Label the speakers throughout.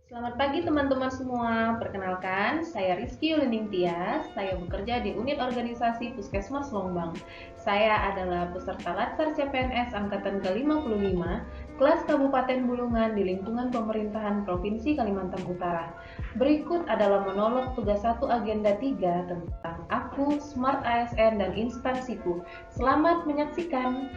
Speaker 1: Selamat pagi teman-teman semua. Perkenalkan, saya Rizky Yulining Tias. Saya bekerja di unit organisasi Puskesmas Longbang. Saya adalah peserta Latsar CPNS angkatan ke-55, kelas Kabupaten Bulungan di lingkungan pemerintahan Provinsi Kalimantan Utara. Berikut adalah monolog tugas 1 agenda 3 tentang aku, Smart ASN dan instansiku. Selamat menyaksikan.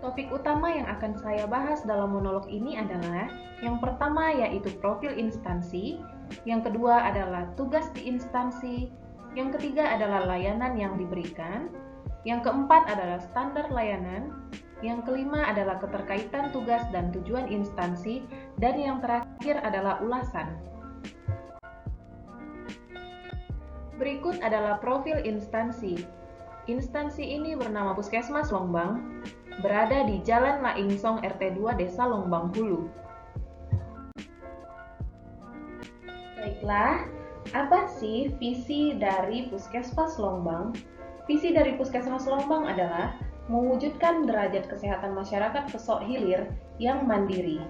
Speaker 1: Topik utama yang akan saya bahas dalam monolog ini adalah yang pertama yaitu profil instansi, yang kedua adalah tugas di instansi, yang ketiga adalah layanan yang diberikan, yang keempat adalah standar layanan, yang kelima adalah keterkaitan tugas dan tujuan instansi, dan yang terakhir adalah ulasan. Berikut adalah profil instansi. Instansi ini bernama Puskesmas Longbang, berada di Jalan Laingsong RT 2 Desa Longbang Hulu. Baiklah, apa sih visi dari Puskesmas Longbang? Visi dari Puskesmas Longbang adalah mewujudkan derajat kesehatan masyarakat Pesok Hilir yang mandiri.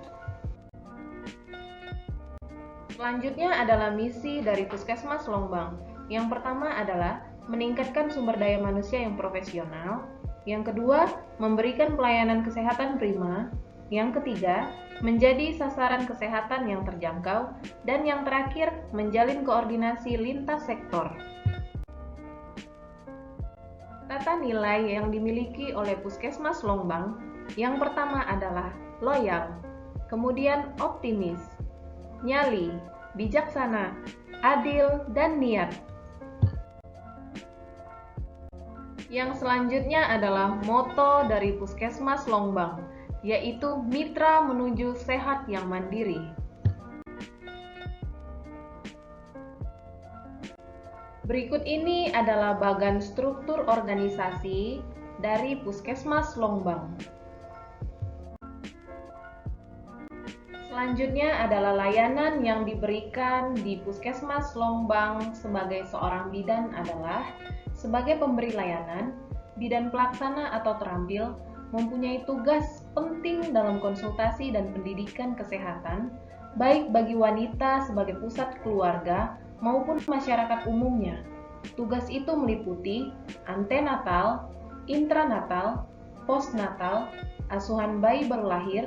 Speaker 1: Selanjutnya adalah misi dari Puskesmas Longbang. Yang pertama adalah meningkatkan sumber daya manusia yang profesional. Yang kedua, memberikan pelayanan kesehatan prima. Yang ketiga, menjadi sasaran kesehatan yang terjangkau. Dan yang terakhir, menjalin koordinasi lintas sektor. Tata nilai yang dimiliki oleh Puskesmas Longbang, yang pertama adalah loyal, kemudian optimis, nyali, bijaksana, adil, dan niat. Yang selanjutnya adalah moto dari Puskesmas Longbang, yaitu mitra menuju sehat yang mandiri. Berikut ini adalah bagan struktur organisasi dari Puskesmas Longbang. Selanjutnya adalah layanan yang diberikan di Puskesmas Longbang sebagai seorang bidan adalah sebagai pemberi layanan, bidan pelaksana atau terampil mempunyai tugas penting dalam konsultasi dan pendidikan kesehatan, baik bagi wanita sebagai pusat keluarga maupun masyarakat umumnya. Tugas itu meliputi antenatal, intranatal, postnatal, asuhan bayi baru lahir,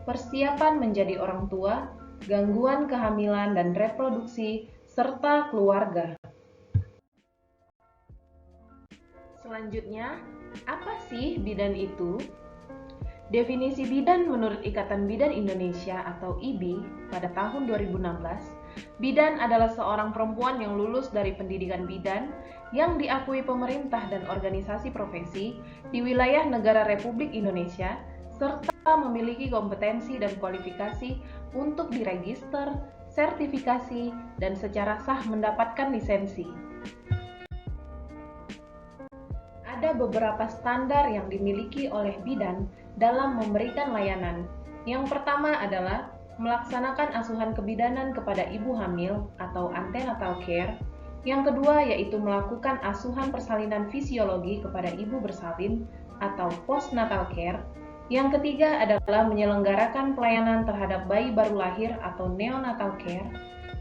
Speaker 1: persiapan menjadi orang tua, gangguan kehamilan dan reproduksi, serta keluarga. Selanjutnya, apa sih bidan itu? Definisi bidan menurut Ikatan Bidan Indonesia atau IBI pada tahun 2016, bidan adalah seorang perempuan yang lulus dari pendidikan bidan yang diakui pemerintah dan organisasi profesi di wilayah negara Republik Indonesia serta memiliki kompetensi dan kualifikasi untuk diregister, sertifikasi, dan secara sah mendapatkan lisensi. Ada beberapa standar yang dimiliki oleh bidan dalam memberikan layanan. Yang pertama adalah melaksanakan asuhan kebidanan kepada ibu hamil atau antenatal care. Yang kedua yaitu melakukan asuhan persalinan fisiologi kepada ibu bersalin atau postnatal care. Yang ketiga adalah menyelenggarakan pelayanan terhadap bayi baru lahir atau neonatal care.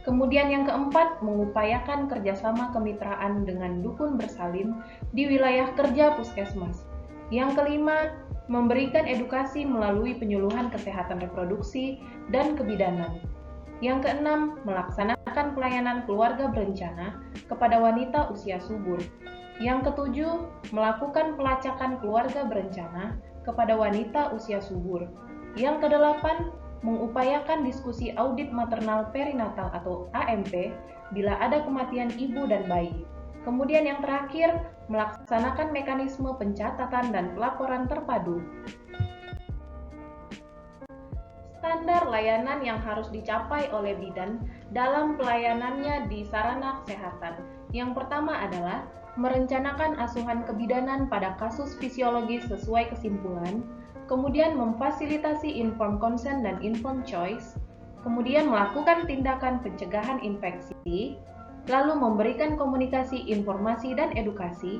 Speaker 1: Kemudian yang keempat, mengupayakan kerjasama kemitraan dengan dukun bersalin di wilayah kerja puskesmas. Yang kelima, memberikan edukasi melalui penyuluhan kesehatan reproduksi dan kebidanan. Yang keenam, melaksanakan pelayanan keluarga berencana kepada wanita usia subur. Yang ketujuh, melakukan pelacakan keluarga berencana kepada wanita usia subur. Yang kedelapan, mengupayakan diskusi audit maternal perinatal atau AMP bila ada kematian ibu dan bayi. Kemudian yang terakhir, melaksanakan mekanisme pencatatan dan pelaporan terpadu. Standar layanan yang harus dicapai oleh bidan dalam pelayanannya di sarana kesehatan. Yang pertama adalah merencanakan asuhan kebidanan pada kasus fisiologis sesuai kesimpulan, kemudian memfasilitasi informed consent dan informed choice, kemudian melakukan tindakan pencegahan infeksi, lalu memberikan komunikasi, informasi, dan edukasi,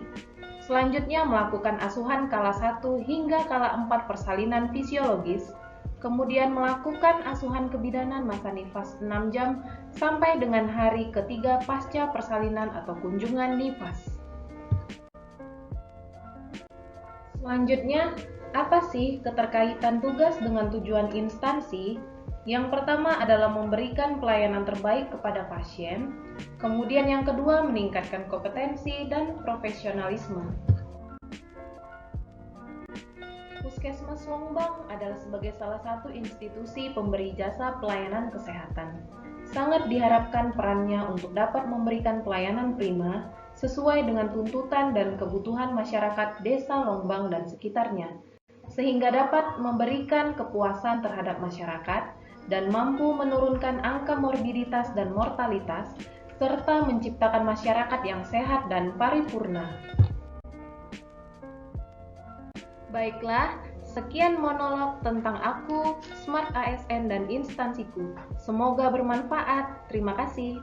Speaker 1: selanjutnya melakukan asuhan kala 1 hingga kala 4 persalinan fisiologis, kemudian melakukan asuhan kebidanan masa nifas 6 jam sampai dengan hari ketiga pasca persalinan atau kunjungan nifas. Selanjutnya, apa sih keterkaitan tugas dengan tujuan instansi? Yang pertama adalah memberikan pelayanan terbaik kepada pasien, kemudian yang kedua meningkatkan kompetensi dan profesionalisme. Puskesmas Longbang adalah sebagai salah satu institusi pemberi jasa pelayanan kesehatan. Sangat diharapkan perannya untuk dapat memberikan pelayanan prima sesuai dengan tuntutan dan kebutuhan masyarakat Desa Longbang dan sekitarnya, sehingga dapat memberikan kepuasan terhadap masyarakat dan mampu menurunkan angka morbiditas dan mortalitas, serta menciptakan masyarakat yang sehat dan paripurna. Baiklah, sekian monolog tentang aku, Smart ASN dan instansiku. Semoga bermanfaat. Terima kasih.